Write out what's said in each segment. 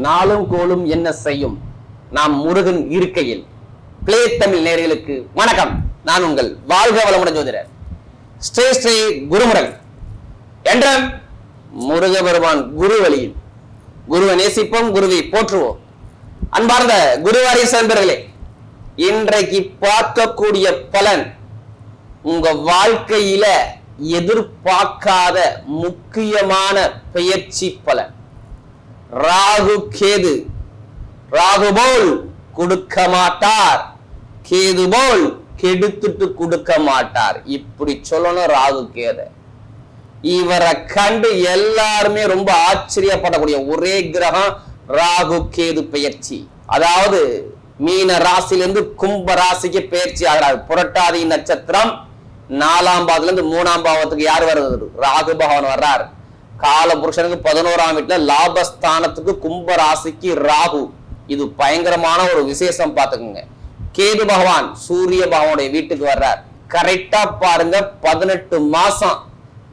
நாளும் கோளும் என்ன செய்யும் நாம் முருகன் இருக்கையில். பிளே தமிழ் நேயர்களுக்கு வணக்கம். நான் உங்கள் வாழ்க வளமுடன் ஜோதிடர் ஸ்ரீ ஸ்ரீ குருமுருகன் என்ற முருக பெருமான் குரு வழியில் குருவை நேசிப்போம், குருவை போற்றுவோம். அன்பார்ந்த குருவாரி நண்பர்களே, இன்றைக்கு பார்க்கக்கூடிய பலன் உங்க வாழ்க்கையில எதிர்பார்க்காத முக்கியமான பெயர்ச்சி பலன். ராகு கேது. ராகு போல் கொடுக்க மாட்டார், கேது போல் கெடுத்துட்டு கொடுக்க மாட்டார். இப்படி சொல்லணும் ராகு கேது. இவரை கண்டு எல்லாருமே ரொம்ப ஆச்சரியப்படக்கூடிய ஒரே கிரகம் ராகு கேது பெயர்ச்சி. அதாவது மீன ராசியிலிருந்து கும்ப ராசிக்கு பெயர்ச்சி ஆகிறார். புரட்டாதி நட்சத்திரம் 4ஆம் பாவத்துல இருந்து 3ஆம் பாவத்துக்கு யார் வருது? ராகு பகவான் வர்றார். கால புருஷனுக்கு 11ஆம் வீட்டுல லாபஸ்தானத்துக்கு கும்ப ராசிக்கு ராகு. இது பயங்கரமான ஒரு விசேஷம் பார்த்துக்குங்க. கேது பகவான் சூரிய பகவானுடைய வீட்டுக்கு வர்றார். கரெக்டா பாருங்க, 18 மாசம்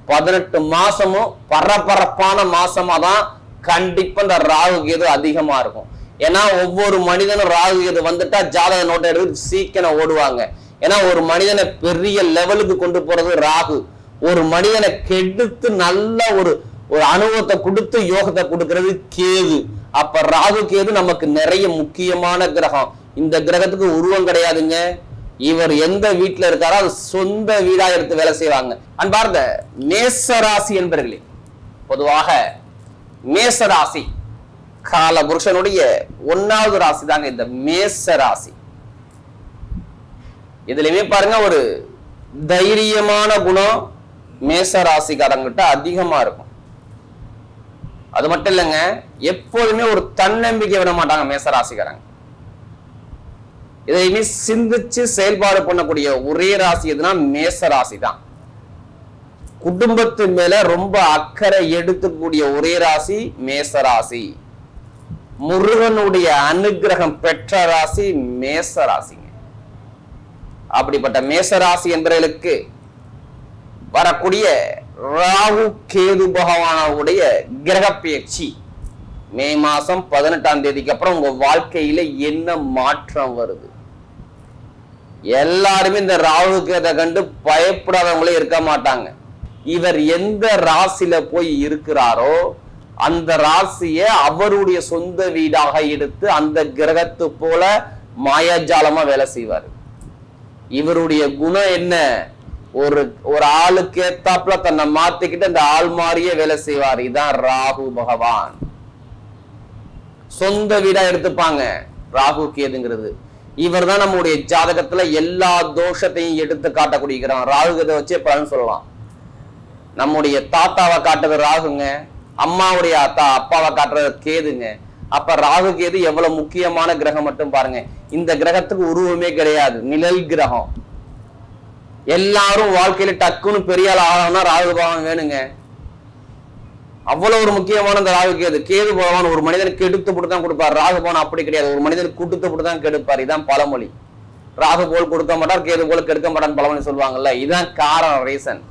18 மாசமும் பரபரப்பான மாசமா தான் கண்டிப்பா இந்த ராகு கேது அதிகமா இருக்கும். ஏன்னா ஒவ்வொரு மனிதனும் ராகு கேது வந்துட்டா ஜாதக நோட்டை எடுத்து சீக்கிரம் ஓடுவாங்க. ஏன்னா ஒரு மனிதனை பெரிய லெவலுக்கு கொண்டு போறது ராகு. ஒரு மனிதனை கெடுத்து நல்ல ஒரு அனுபவத்தை கொடுத்து யோகத்தை கொடுக்கிறது கேது. அப்ப ராகு கேது நமக்கு நிறைய முக்கியமான கிரகம். இந்த கிரகத்துக்கு உருவம் கிடையாதுங்க. இவர் எந்த வீட்டுல இருக்காரோ அது சொந்த வீடா எடுத்து வேலை செய்வாங்க. அன்பார்ந்த மேசராசி என்பர்களே, பொதுவாக மேசராசி கால புருஷனுடைய 1வது ராசி தாங்க இந்த மேசராசி. இதுலயுமே பாருங்க, ஒரு தைரியமான குணம் மேசராசிக்காரங்கிட்ட அதிகமா இருக்கும். அது மட்டும் இல்லைங்க, எப்போதுமே ஒரு தன்னம்பிக்கை விட மாட்டாங்க மேசராசிக்காரங்க. இதையுமே சிந்திச்சு செயல்பாடு பண்ணக்கூடிய ஒரே ராசி எதுனா மேசராசி தான். குடும்பத்து மேல ரொம்ப அக்கறை எடுத்துக்கூடிய ஒரே ராசி மேசராசி. முருகனுடைய அனுகிரகம் பெற்ற ராசி மேசராசிங்க. அப்படிப்பட்ட மேசராசி என்பவர்களுக்கு வரக்கூடிய ராகு கேது பகவானுடைய கிரக பயிற்சி மே மாசம் 18ஆம் தேதிக்கு அப்புறம் உங்க வாழ்க்கையில என்ன மாற்றம் வருது? எல்லாருமே இந்த ராகு கேதை கண்டு பயப்படாதவங்களே இருக்க மாட்டாங்க. இவர் எந்த ராசியில போய் இருக்கிறாரோ அந்த ராசியை அவருடைய சொந்த வீடாக எடுத்து அந்த கிரகத்து போல மாயாஜாலமா வேலை செய்வார். இவருடைய குணம் என்ன? ஒரு ஆளுக்கு ஏத்தாப்புல தன்னை மாத்திக்கிட்டு அந்த ஆள் மாறியே வேலை செய்வார். இதுதான் ராகு பகவான். சொந்த வீடா எடுத்துப்பாங்க ராகு கேதுங்கிறது. இவர் தான் நம்முடைய ஜாதகத்துல எல்லா தோஷத்தையும் எடுத்து காட்டக்கூடிய ராகு கேதை வச்சே பலன் சொல்லலாம். நம்முடைய தாத்தாவை காட்டுறது ராகுங்க, அம்மாவுடைய அப்பாவை காட்டுறது கேதுங்க. அப்ப ராகு கேது எவ்வளவு முக்கியமான கிரகம் மட்டும் பாருங்க. இந்த கிரகத்துக்கு உருவமே கிடையாது, நிழல் கிரகம். எல்லாரும் வாழ்க்கையில டக்குன்னு பெரிய ஆள் ஆகணும்னா ராகு பகவான் வேணுங்க. அவ்வளவு ஒரு முக்கியமான இந்த ராகு கேது. கேது பகவான் ஒரு மனிதனுக்கு எடுத்து போட்டு தான் கொடுப்பார். ராகு பகவான் அப்படி கிடையாது, ஒரு மனிதனுக்கு கொடுத்து போட்டு தான் கெடுப்பார். இதான் பழமொழி. ராகு போல் கொடுக்க மாட்டார், கேது போல கெடுக்க மாட்டான்னு பழமொழி சொல்லுவாங்கல்ல. இதான் காரணம், ரீசன்.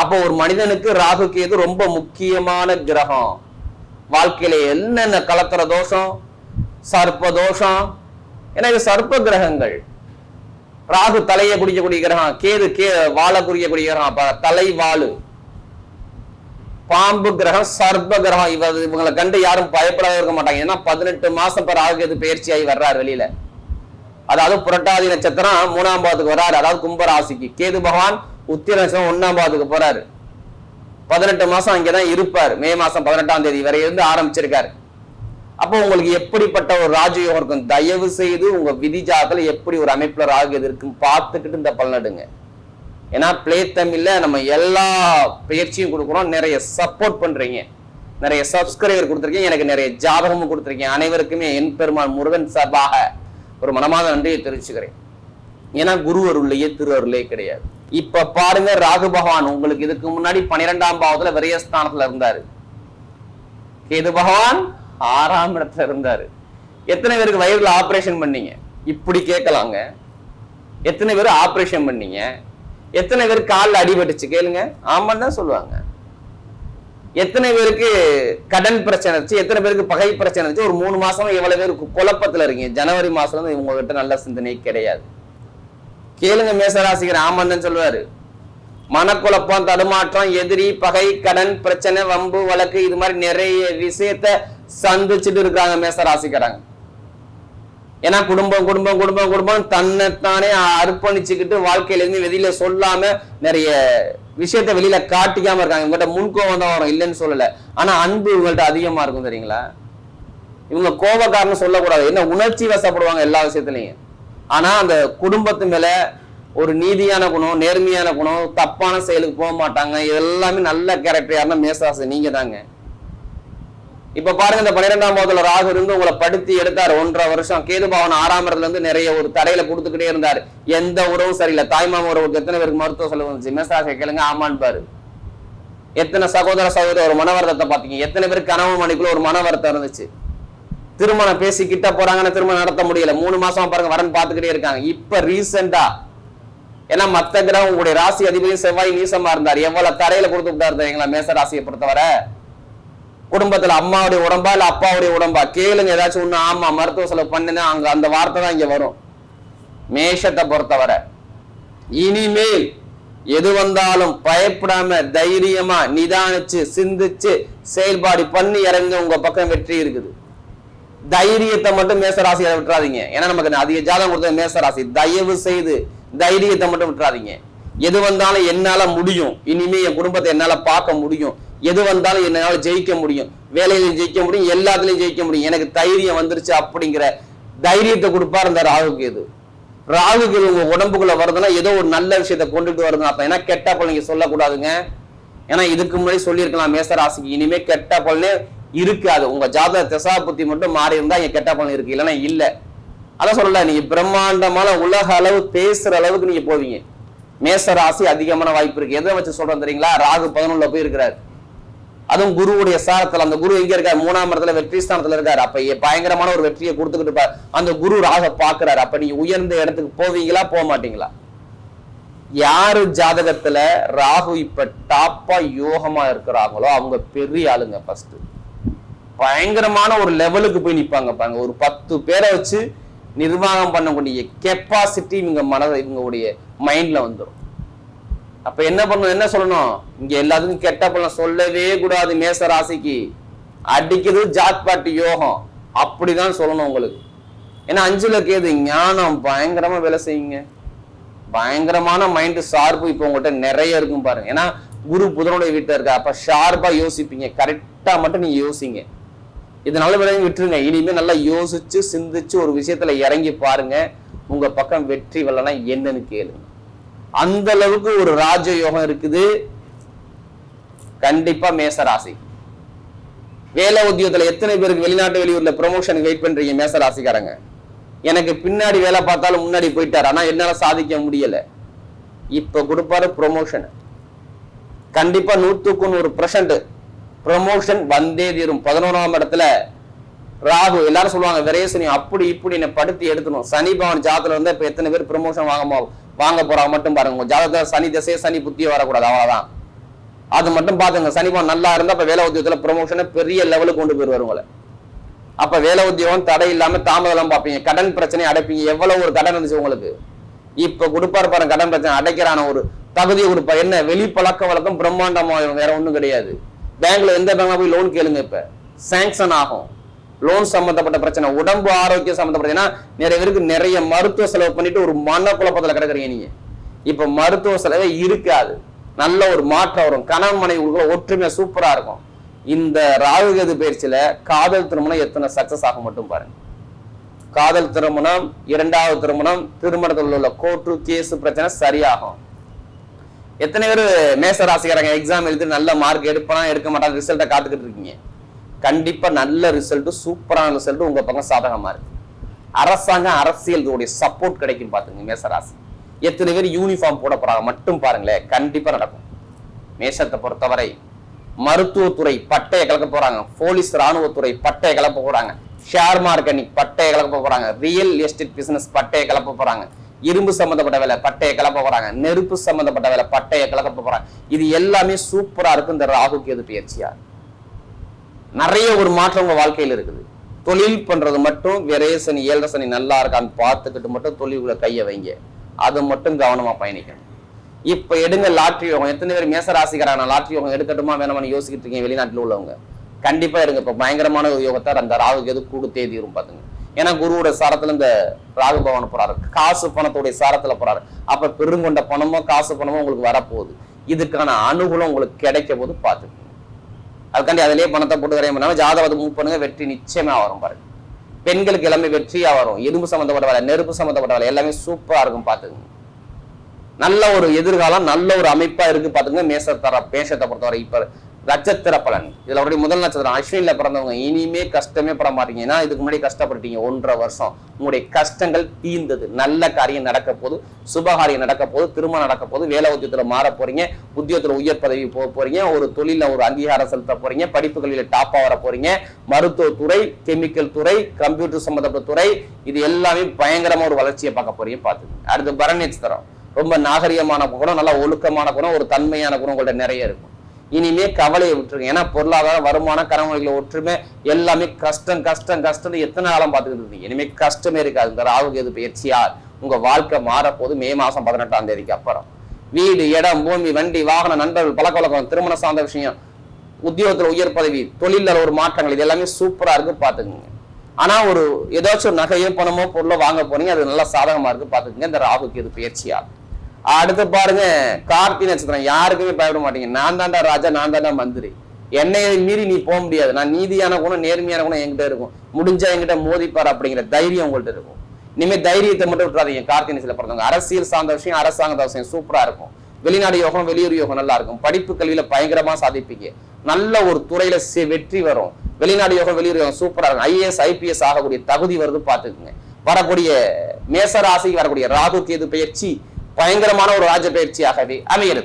அப்போ ஒரு மனிதனுக்கு ராகு கேது ரொம்ப முக்கியமான கிரகம். வாழ்க்கையில என்னென்ன கலத்திர தோஷம், சர்ப்ப தோஷம், எனக்கு சர்ப்ப கிரகங்கள். ராகு தலையை குடிக்கக்கூடிய கிரகம், கேது வாழை குறிக்கக்கூடிய கிரகம். அப்ப தலை வாழு பாம்பு கிரகம், சர்ப்ப கிரகம். இவங்களை கண்டு யாரும் பயப்படாத இருக்க மாட்டாங்க. ஏன்னா 18 மாசம் ராகு கேது பயிற்சியாகி வர்றாரு வெளியில. அதாவது புரட்டாதி நட்சத்திரம் 3ஆம் பாவத்துக்கு வர்றாரு. அதாவது கும்ப ராசிக்கு கேது பகவான் உத்திர நட்சத்திரம் 1ஆம் பாவத்துக்கு போறாரு. 18 மாசம் அங்கேதான் இருப்பார். மே மாசம் 18ஆம் தேதி வரை இருந்து ஆரம்பிச்சிருக்காரு. அப்போ உங்களுக்கு எப்படிப்பட்ட ஒரு ராஜயோகம் இருக்கும்? தயவு செய்து உங்க விதிஜாதத்துல எப்படி ஒரு அமைப்புல ராகு எது இருக்குன்னு பார்த்துக்கிட்டு இந்த பலன் எடுங்க. ஏன்னா பிளே தமிழ்ல நம்ம எல்லா பயிற்சியும் கொடுக்குறோம். நிறைய சப்போர்ட் பண்றீங்க, நிறைய சப்ஸ்கிரைபர் கொடுத்துருக்கீங்க, எனக்கு நிறைய ஜாதகமும் கொடுத்துருக்கீங்க. அனைவருக்குமே என் பெருமாள் முருகன் சார்பாக ஒரு மனமாத நன்றியை தெரிவிச்சுக்கிறேன். ஏன்னா குரு அருள்லையே திரு அருளே கிடையாது. இப்ப பாருங்க, ராகு பகவான் உங்களுக்கு இதுக்கு முன்னாடி 12ஆம் பாவத்துல விரயஸ்தானத்துல இருந்தாரு. கேது பகவான் 6ஆம் இடத்துல இருந்தாரு. எத்தனை பேருக்கு வயிறுல ஆபரேஷன் பண்ணீங்க? இப்படி கேட்கலாங்க. எத்தனை பேர் ஆபரேஷன் பண்ணீங்க? எத்தனை பேர் காலில் அடிபட்டுச்சு? கேளுங்க. ஆமான்னு தான் சொல்லுவாங்க. எத்தனை பேருக்கு கடன் பிரச்சனை இருந்துச்சு, எத்தனை பேருக்கு பகை பிரச்சனை இருந்துச்சு, ஒரு 3 மாசமா எவ்வளவு பேருக்கு குழப்பத்துல இருக்கீங்க. ஜனவரி மாசம் வந்து உங்ககிட்ட நல்ல சிந்தனை கிடையாது. கேளுங்க மேசராசிக்கிற ஆமான்னு சொல்லுவாரு. மனக்குழப்பம், தடுமாற்றம், எதிரி, பகை, கடன் பிரச்சனை, வம்பு வழக்கு, இது மாதிரி நிறைய விஷயத்த சந்திச்சுட்டு இருக்காங்க மேசராசிக்கிறாங்க. ஏன்னா குடும்பம் குடும்பம் குடும்பம் குடும்பம் தன்னைத்தானே அர்ப்பணிச்சுக்கிட்டு வாழ்க்கையில இருந்து வெளியில சொல்லாம நிறைய விஷயத்த வெளியில காட்டிக்காம இருக்காங்க. இவங்ககிட்ட முன்கோபம் தான் வரும், இல்லைன்னு சொல்லல. ஆனா அன்பு இவங்கள்ட்ட அதிகமா இருக்கும் தெரியுங்களா. இவங்க கோபக்காரன்னு சொல்லக்கூடாது, என்ன உணர்ச்சி வசப்படுவாங்க எல்லா விஷயத்திலையும். ஆனா அந்த குடும்பத்து மேல ஒரு நீதியான குணம், நேர்மையான குணம், தப்பான செயலுக்கு போக மாட்டாங்க. எல்லாமே நல்ல கேரக்டர் யாருன்னா மேசராசி நீங்க தாங்க. இப்ப பாருங்க, இந்த 12ஆம் பாவத்துல ராகு இருந்து உங்களை படுத்தி எடுத்தாரு 1.5 வருஷம். கேது பவன் 6ஆம் இடத்துல இருந்து நிறைய ஒரு தடையில கொடுத்துக்கிட்டே இருந்தாரு. எந்த உறவும் சரியில்லை. தாய்மாம உறவுக்கு எத்தனை பேருக்கு மருத்துவ செலவு வந்துச்சு? மேசராசி கேளுங்க ஆமான்னு பாரு. எத்தனை சகோதர சகோதரி ஒரு மன வருத்தத்தை பாத்தீங்க? எத்தனை பேருக்கு கணவன் மணிக்குள்ள ஒரு மன வருத்தம் இருந்துச்சு? திருமணம் பேசி கிட்ட போறாங்கன்னா திருமணம் நடத்த முடியல. 3 மாசமா பாருங்க வரன் பாத்துக்கிட்டே இருக்காங்க. இப்ப ரீசெண்டா, ஏன்னா மத்த கிரகம் உங்களுடைய ராசி அதிபதி செவ்வாய் நீசமா இருந்தார். எவ்வளவு தரையில கொடுத்து விட்டாரு தெரியுங்களா மேசராசியை பொறுத்தவரை. குடும்பத்துல அம்மாவுடைய உடம்பா இல்ல அப்பாவுடைய உடம்பா கேளுங்க. ஏதாச்சும் ஒண்ணு ஆமா மருத்துவ செலவு பண்ணுனா அங்க அந்த வார்த்தை தான் இங்க வரும். மேஷத்தை பொறுத்தவரை இனிமேல் எது வந்தாலும் பயப்படாம தைரியமா நிதானிச்சு சிந்திச்சு செயல்பாடு பண்ணி இறங்க உங்க பக்கம் வெற்றி இருக்குது. தைரியத்தை மட்டும் மேசராசியை விட்டுறாதீங்க. ஏன்னா நமக்கு அதிக ஜாதகம் கொடுத்தது மேசராசி. தயவு செய்து தைரியத்தை மட்டும் விட்டுறாதீங்க. எது வந்தாலும் என்னால முடியும், இனிமே என் குடும்பத்தை என்னால பார்க்க முடியும், எது வந்தாலும் என்னால ஜெயிக்க முடியும், வேலையிலையும் ஜெயிக்க முடியும், எல்லாத்துலயும் ஜெயிக்க முடியும், எனக்கு தைரியம் வந்துருச்சு அப்படிங்கிற தைரியத்தை கொடுப்பாரு இந்த ராகு கேது. ராகு கேது உங்க உடம்புக்குள்ள வருதுன்னா ஏதோ ஒரு நல்ல விஷயத்தை கொண்டுட்டு வருதுன்னு அர்த்தம். ஏன்னா கெட்ட பலன் நீங்க சொல்லக்கூடாதுங்க. ஏன்னா இதுக்கு முன்னாடி சொல்லியிருக்கலாம் மேசராசிக்கு இனிமே கெட்ட பலனே இருக்காது. உங்க ஜாதக திசா புத்தி மட்டும் மாறி இருந்தா இங்க கெட்ட பலன் இருக்கு, இல்லைன்னா இல்ல. அதான் சொல்லல, நீங்க பிரம்மாண்டமான உலக அளவு பேசுற அளவுக்கு நீங்க போவீங்க. மேசராசி அதிகமான வாய்ப்பு இருக்கு. எதை வச்சு சொல்றோம் தெரியுங்களா? ராகு 11ல போய் இருக்கிறாரு, அதுவும் குருவுடைய சாரத்துல. அந்த குரு எங்க இருக்காரு? 3ஆம் இடத்துல வெற்றி ஸ்தானத்துல இருக்காரு. அப்ப பயங்கரமான ஒரு வெற்றியை கொடுத்துக்கிட்டு இருப்பாரு. அந்த குரு ராக பாக்குறாரு. அப்ப நீங்க உயர்ந்த இடத்துக்கு போவீங்களா போக மாட்டீங்களா? யாரு ஜாதகத்துல ராகு இப்ப டாப்பா யோகமா இருக்கிறாங்களோ அவங்க பெரிய ஆளுங்க. ஃபர்ஸ்ட் பயங்கரமான ஒரு லெவலுக்கு போய் நிப்பாங்க பாருங்க. ஒரு 10 பேரை வச்சு நிர்வாகம் பண்ணக்கூடிய கெப்பாசிட்டி இவங்க இவங்களுடைய மைண்ட்ல வந்துடும். அப்ப என்ன பண்ணணும், என்ன சொல்லணும்? இங்க எல்லாத்துக்கும் கெட்ட பலன் சொல்லவே கூடாது. மேச ராசிக்கு அடிக்கிறது ஜாத்பாட்டி யோகம் அப்படிதான் சொல்லணும் உங்களுக்கு. ஏன்னா 5ல கேது ஞானம் பயங்கரமா வேலை செய்யுங்க. பயங்கரமான மைண்ட் ஷார்ப்பு இப்ப உங்கள்கிட்ட நிறைய இருக்கும் பாருங்க. ஏன்னா குரு புதனுடைய வீட்டுல இருக்க. அப்ப ஷார்ப்பா யோசிப்பீங்க. கரெக்டா மட்டும் நீங்க யோசிங்க. இது நல்ல விலையும் விட்டுருங்க. இனிமே நல்லா யோசிச்சு சிந்திச்சு ஒரு விஷயத்துல இறங்கி பாருங்க. உங்க பக்கம் வெற்றி வெள்ளனா என்னன்னு கேளுங்க. அந்த அளவுக்கு ஒரு ராஜ யோகம் இருக்குது கண்டிப்பா மேசராசி. வேலை உத்தியோகத்துல எத்தனை பேருக்கு வெளிநாட்டு வெளியூர்ல ப்ரமோஷனுக்கு வெயிட் பண்றீங்க மேசராசிக்காரங்க? எனக்கு பின்னாடி வேலை பார்த்தாலும் முன்னாடி போயிட்டாரு, ஆனா என்னால சாதிக்க முடியல. இப்ப கொடுப்பாரு ப்ரமோஷன். கண்டிப்பா 100% ப்ரமோஷன் வந்தே தீரும். 11ஆம் இடத்துல ராகு. எல்லாரும் சொல்லுவாங்க விரயசனி அப்படி இப்படி என்ன படுத்தி எடுத்துணும். சனி பவன் ஜாதத்துல இருந்தா இப்ப எத்தனை பேர் ப்ரமோஷன் வாங்க போறாங்க மட்டும் பாருங்க. உங்க ஜாதகத்துல சனி திசையே சனி புத்தியே வரக்கூடாது, அவ்வளவுதான். அது மட்டும் பாத்துங்க. சனி பவன் நல்லா இருந்தா இப்ப வேலை உத்தியோகத்துல ப்ரமோஷனை பெரிய லெவலுக்கு கொண்டு போயிருவாரு உங்களை. அப்ப வேலை உத்தியோகம் தடை இல்லாம தாமதம் பார்ப்பீங்க. கடன் பிரச்சனை அடைப்பீங்க. எவ்வளவு ஒரு கடன் இருந்துச்சு உங்களுக்கு, இப்ப கொடுப்பாரு பாருங்க. கடன் பிரச்சனை அடைக்கிறான ஒரு தகுதியை கொடுப்பா. என்ன வெளி பழக்க வழக்கம் பிரம்மாண்டமா, வேற ஒண்ணும் கிடையாது. பேங்க்ல எந்த பேங்க்ல போய் லோன் கேளுங்க, இப்ப சாங்ஷன் ஆகும். லோன் சம்பந்தப்பட்ட பிரச்சனை, உடம்பு ஆரோக்கியம் சம்பந்தப்பட்ட. நிறைய பேருக்கு நிறைய மருத்துவ செலவு பண்ணிட்டு ஒரு மன குழப்பத்துல கிடக்குறீங்க நீங்க. இப்ப மருத்துவ செலவே இருக்காது. நல்ல ஒரு மாற்றம் வரும். கணவன் மனைவி ஒற்றுமையா சூப்பரா இருக்கும். இந்த ராகு கேது பயிற்சியில காதல் திருமணம் எத்தனை சக்சஸ் ஆகும் மட்டும் பாருங்க. காதல் திருமணம், 2வது திருமணம், திருமணத்தில் உள்ள கோர்ட்டு கேஸ் பிரச்சனை சரியாகும். எத்தனை பேர் மேச ராசிக்காரங்க எக்ஸாம் எழுதி நல்ல மார்க் எடுப்பானா எடுக்க மாட்டாங்க ரிசல்ட்டை காத்துக்கிட்டு இருக்கீங்க? கண்டிப்பா நல்ல ரிசல்ட், சூப்பரான ரிசல்ட் உங்க பக்கம் சாதகமா இருக்கு. அரசாங்க அரசியல் சப்போர்ட் கிடைக்கும் பாத்துங்க மேசராசி. எத்தனை பேர் யூனிஃபார்ம் போட போறாங்க மட்டும் பாருங்களேன், கண்டிப்பா நடக்கும். மேஷத்தை பொறுத்தவரை மருத்துவத்துறை பட்டையை கலக்க போறாங்க, போலீஸ் ராணுவத்துறை பட்டையை கலப்ப போறாங்க, ஷேர் மார்க்கெட்டிங் பட்டையை கலப்ப போறாங்க, ரியல் எஸ்டேட் பிசினஸ் பட்டையை கலப்ப போறாங்க, இரும்பு சம்பந்தப்பட்ட வேலை பட்டையை கலப்ப போறாங்க, நெருப்பு சம்பந்தப்பட்ட வேலை பட்டையை கலக்க போறாங்க. இது எல்லாமே சூப்பரா இருக்கு இந்த ராகு கேது பயிற்சியா. நிறைய ஒரு மாற்றம் உங்க வாழ்க்கையில் இருக்குது. தொழில் பண்றது மட்டும் விரைய சனி 7 சனி நல்லா இருக்கான்னு பார்த்துக்கிட்டு மட்டும் தொழிலுக்குள்ள கையை வைங்க. அது மட்டும் கவனமா பயணிக்கணும். இப்ப எடுங்க லாட்ரி யோகம். எத்தனை பேர் மேச ராசிக்காரங்க லாட்ரி யோகம் எடுக்கட்டுமா வேணாமான்னு யோசிக்கிட்டு இருக்கீங்க வெளிநாட்டுல உள்ளவங்க? கண்டிப்பா எடுங்க. இப்ப பயங்கரமான ஒரு யோகத்தை அந்த ராகுக்கு எது கூடுத்தே தீரும் பாத்துங்க. ஏன்னா குருவோட சாரத்துல இந்த ராகு பவன் போறாரு, காசு பணத்துடைய சாரத்துல போறாரு. அப்ப பெருங்கொண்ட பணமோ காசு பணமோ உங்களுக்கு வரப்போகுது. இதுக்கான அனுகூலம் உங்களுக்கு கிடைக்க போது பாத்துக்கோங்க. அதுக்காண்டி அதிலேயே பணத்தை போட்டு வரைய பண்ணாம ஜாதகத்தை மூவ் பண்ணுங்க, வெற்றி நிச்சயமா வரும் பாருங்க. பெண்களுக்கு எல்லாமே வெற்றியா வரும். இரும்பு சம்பந்தப்பட்ட வேலை, நெருப்பு சம்பந்தப்பட்ட வேலை எல்லாமே சூப்பரா இருக்கும் பாத்துக்கோங்க. நல்ல ஒரு எதிர்காலம், நல்ல ஒரு அமைப்பா இருக்கு பாத்துங்க. மேஷத்தை பொறுத்தவரை இப்ப நட்சத்திர பலன் இதுல அவருடைய முதல் நட்சத்திரம் அஸ்வினில பிறந்தவங்க இனிமே கஷ்டமே பட மாட்டீங்க. ஏன்னா இதுக்கு முன்னாடி கஷ்டப்பட்டீங்க 1.5 வருஷம். உங்களுடைய கஷ்டங்கள் தீர்ந்தது. நல்ல காரியம் நடக்க போது, சுபகாரியம் நடக்க போது, திருமணம் நடக்க போது, வேலை உத்தியத்துல மாற போறீங்க, உத்தியோகத்துல உயர் பதவி போக போறீங்க, ஒரு தொழில ஒரு அங்கீகாரம் செலுத்த போறீங்க, படிப்புகளில டாப்பா வர போறீங்க, மருத்துவத்துறை, கெமிக்கல் துறை, கம்ப்யூட்டர் சம்பந்தப்பட்ட துறை, இது எல்லாமே பயங்கரமா ஒரு வளர்ச்சியை பார்க்க போறீங்க பாத்துங்க. அடுத்து பரணி நட்சத்திரம் ரொம்ப நாகரிகமான குணம், நல்ல ஒழுக்கமான குணம், ஒரு தன்மையான குணம் உங்கள்ட்ட நிறைய இருக்கும். இனிமே கவலையை விட்டுருங்க. ஏன்னா பொருளாதார வருமானம் கணவன்களை ஒற்றுமை எல்லாமே கஷ்டம் கஷ்டம் கஷ்டம் எத்தனை காலம் பார்த்துக்கிட்டு இருக்கீங்க. இனிமே கஷ்டமே இருக்காது. இந்த ராகு கேது பயிற்சியால் உங்க வாழ்க்கை மாறப்போது மே மாசம் 18ஆம் தேதிக்கு அப்புறம். வீடு, இடம், பூமி, வண்டி, வாகனம், நண்பர்கள், பழக்க வழக்கம், திருமணம் சார்ந்த விஷயம், உத்தியோகத்துல உயர் பதவி, தொழில ஒரு மாற்றங்கள், இது எல்லாமே சூப்பரா இருக்கு பாத்துக்குங்க. ஆனா ஒரு ஏதாச்சும் ஒரு நகையோ பணமோ பொருளோ வாங்க போறீங்க, அது நல்லா சாதகமா இருக்கு பாத்துக்குங்க இந்த ராகு கேது பயிற்சியால். அடுத்து பாருங்க கார்த்திகை நட்சத்திரம். யாருக்குமே பயப்பட மாட்டீங்க. நான் தாண்டா ராஜா, நான் தாண்டா மந்திரி, என்னையை மீறி நீ போக முடியாது, நான் நீதியான குணம் நேர்மையான குணம் என்கிட்ட இருக்கும், முடிஞ்சா என்கிட்ட மோதிப்பார் அப்படிங்கிற தைரியம் உங்கள்கிட்ட இருக்கும். இனிமே தைரியத்தை மட்டும் விட்டுறாதீங்க. கார்த்திகை நட்சத்திரத்துல பிறந்தவங்க அரசியல் சார்ந்த விஷயம், அரசாங்க விஷயம் சூப்பரா இருக்கும். வெளிநாடு யோகம், வெளியூர் யோகம் நல்லா இருக்கும். படிப்பு கல்வியில பயங்கரமா சாதிப்பீங்க. நல்ல ஒரு துறையில வெற்றி வரும். வெளிநாடு யோகம், வெளியூர் யோகம் சூப்பரா இருக்கும். IAS IPS ஆகக்கூடிய தகுதி வருது பாத்துக்குங்க. வரக்கூடிய மேச ராசிக்கு வரக்கூடிய ராகு கேது பயிற்சி பயங்கரமான ஒரு ராஜ பயிற்சியாகவே அமைகிறது.